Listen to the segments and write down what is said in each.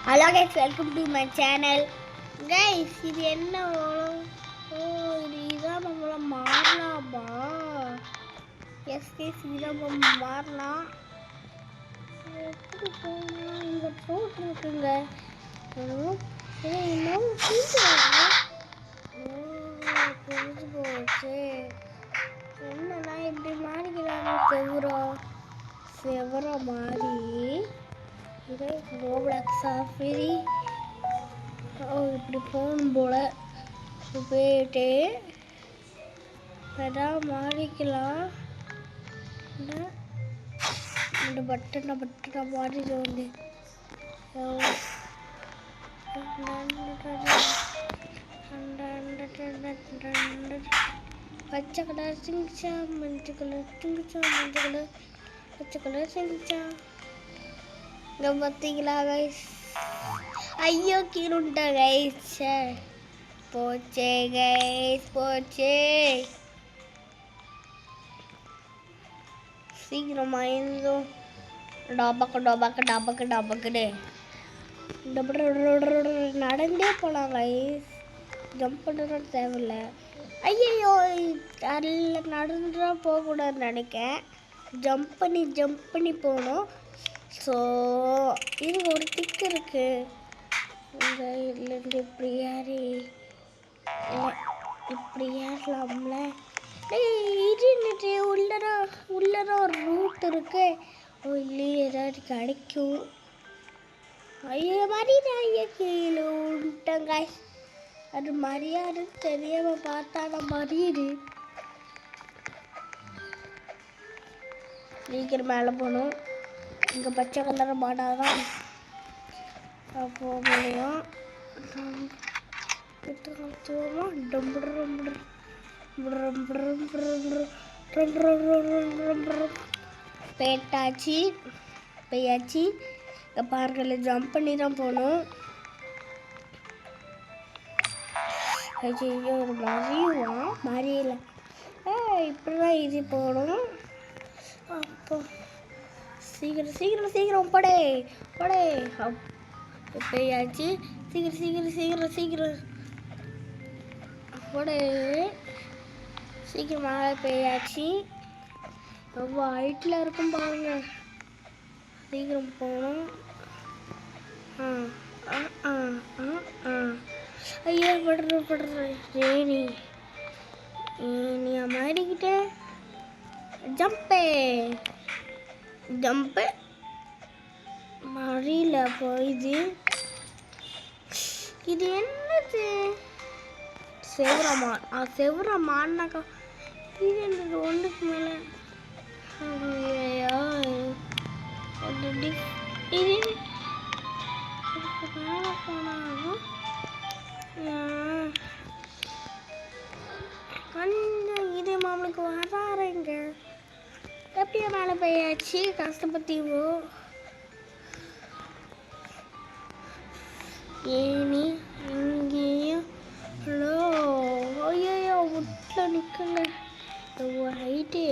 Hello guys, welcome to my channel. Guys, இது என்ன இதுதான் நம்மள மாறலாமா? எஸ் guys, இதுதான் நம்ம மாறலாம். எப்படி போனா இங்க ரோட் இருக்குங்க. இன்னும் புரிஞ்சு போச்சு. என்னன்னா இப்படி மாறிக்கலாம் செவரா மாறி இது ரோப்ளாக்ஸ் ஆஃபரி இப்படி போகணும் போல் போயிட்டு எதாவது மாறிக்கலாம். இந்த பட்டனை மாறிட்டு வந்து பச்சை கலர் சிங்கிச்சா மஞ்சள் கலர் சிங்கிச்சா மஞ்சள் கலர் பச்சை கலர் சிங்கிச்சா இங்கே பார்த்தீங்களா கைஸ்? ஐயோ கீழுண்டா கைஸ். போச்சே கைஸ் போச்சே. சீக்கிரமா இருந்தோம் டபக்குன்னு நடந்தே போகலாம் கைஸ். ஜம்ப் பண்ணுற தேவையில்லை. ஐயோ அதில் நடந்துட்டா போகக்கூடாதுன்னு நினைக்கேன். ஜம்ப் பண்ணி போகணும். ஸோ இது ஒரு டிக் இருக்கு. இதுலேருந்து இப்படி ஏறலாம்ல. இருந்துட்டு உள்ளதான் ஒரு ரூட் இருக்கு. இல்லையே ஏதாவது கிடைக்கும். ஐயோ மரியாதை கீழே விட்டங்க. அது மரியாதை தெரியாம பார்த்தா நான் மறியுது. சீக்கிரம் மேலே போகணும். இங்கே பச்சை கலர் மாடாதான் போக முடியும். போயாச்சு. இங்கே பாருங்கள், ஜம்ப் பண்ணி தான் போகணும். ஐயோ ஒரு மறியல. இப்படி தான் இது போகணும். அப்போ சீக்கிரம் போடே போயாச்சு. சீக்கிரம் போடே. சீக்கிரமாக போயாச்சு. ரொம்ப ஹைட்டில் இருக்கும் பாருங்க. சீக்கிரம் போகணும். ஐயோ படுறேன் ஏனியா மாறிக்கிட்டேன். ஜம்ப்பு மறியல போயிது. இது என்னது? செவரமானாக்கா இது என்னது? ஒன்றுக்கு மேலே இது மேலே போனாலும் இது மாமனுக்கு வராருங்க. எப்படியோ மேலே போயாச்சு. கஷ்டப்பட்டீவோ ஏனி இங்கேயும் ஐயோ வீட்டில் நிற்குங்க. ஹைட்டு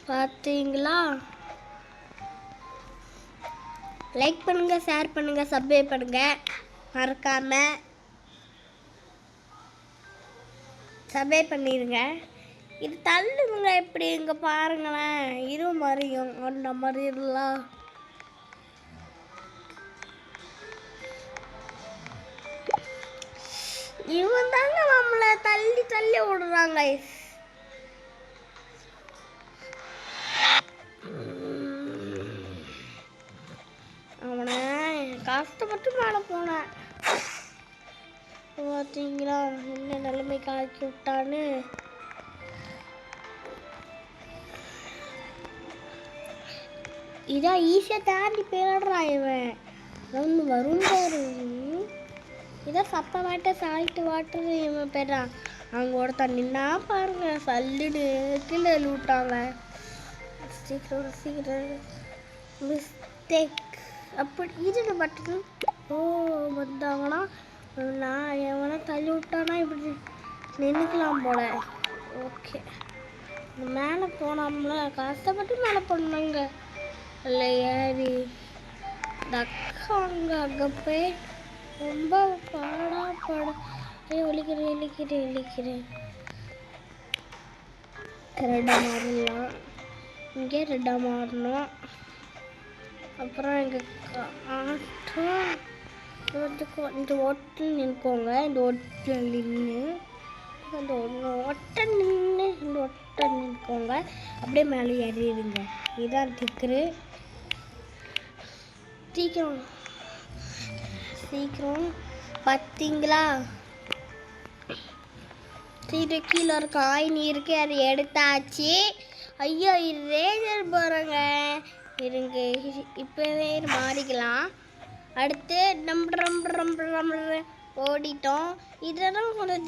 பார்த்தீங்களா? லைக் பண்ணுங்கள், ஷேர் பண்ணுங்கள், சப்ஸ்கிரைப் பண்ணுங்கள். மறக்காமல் சப்ஸ்கிரைப் பண்ணிடுங்க. இது தள்ளுங்க. எப்படி இங்கே பாருங்களேன். இது மறியும் அந்த மாதிரிலாம். இவன் தாங்க நம்மளை தள்ளி விடுறாங்க. அவனை கஷ்டப்பட்டு மேலே போனேன். பார்த்தீங்களா என்ன நிலைமை காக்கி விட்டான்னு. இதான் ஈஸியாக தாண்டி போயிடுறான் இவன். ஒன்று வரும் பாரு. இதான் சப்ப சால்ட்டு வாட்டர் இவன் போயிடுறான். அவங்க ஒருத்தன் நின்னா பாருங்க. சல்லுன்னு கீழே விட்டாங்க. சீக்கிரம் மிஸ்டேக். அப்படி இது பட்டன் வந்தாங்கன்னா நான் எவனா தள்ளி விட்டானா இப்படி நின்றுக்கலாம் போல. ஓகே மேலே போனோம்ல, கஷ்டப்பட்டு மேலே போனாங்க. இல்லை ஏறி அக்கா அங்கே போய் ரொம்ப ஒழிக்கிறேன் ரெட்டாக மாறலாம். இங்கே ரெட்டாக மாறணும். அப்புறம் எங்கள் ஆட்டம் இந்த ஓட்டில் நிற்கோங்க. இந்த ஓட்டில் நின்று இந்த ஒட்டை நிற்கோங்க. அப்படியே மேலே ஏறிடுங்க. இதுதான் திக்ரு. சீக்கிரம் பார்த்தீங்களா? கீழே ஒரு காயின் இருக்கு, அதை எடுத்தாச்சு. ஐயோ இது ரேசர் போகிறோங்க. இருங்க இப்போவே மாறிக்கலாம். அடுத்து ஓடிட்டோம். இதெல்லாம் கொஞ்சம்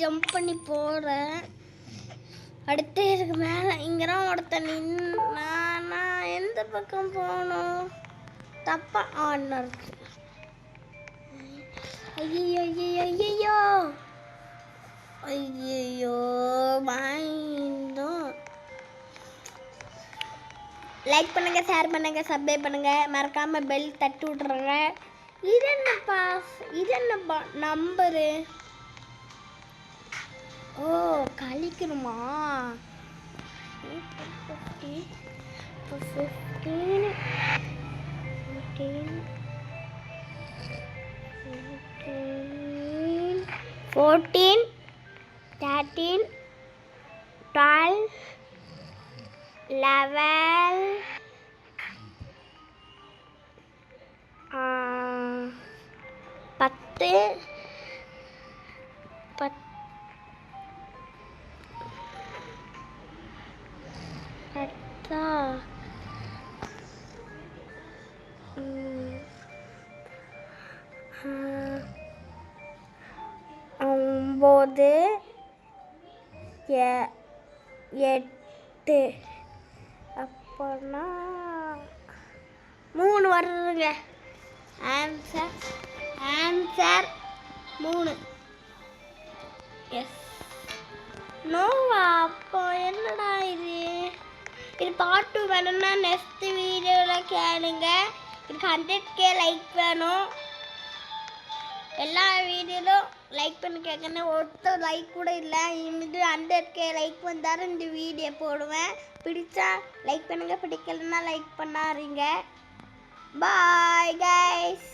ஜம்ப் பண்ணி போகிறேன். அடுத்து இதுக்கு மேலே இங்கெல்லாம் ஒருத்தன் நான் எந்த பக்கம் போகணும்? தப்பாக ஆடினா இருக்கு. ஐயோ பயந்தோம். லைக் பண்ணுங்க, ஷேர் பண்ணுங்க, சப்ஸ்கிரைப் பண்ணுங்க, மறக்காம பெல் தட்டி விட்ருங்க. இது என்ன நம்பரு? ஓ கழிக்கணுமா? 14 13 12 11 10 9 8 அப்போனா 3 வருதுங்க. ஆன்சர் 3. எஸ் நோவா. அப்போ என்னடா இது பாட்டு வேணும்னா நெக்ஸ்ட் வீடியோவில் கேளுங்க. இதுக்கு 100K லைக் வேணும். எல்லா வீடியோலும் லைக் பண்ணி கேட்கணும். ஒருத்தர் லைக் கூட இல்லை. இது 100K லைக் வந்தாலும் இந்த வீடியோ போடுவேன். பிடிச்சா லைக் பண்ணுங்கள், பிடிக்கலன்னா லைக் பண்ணாதீங்க. Bye guys.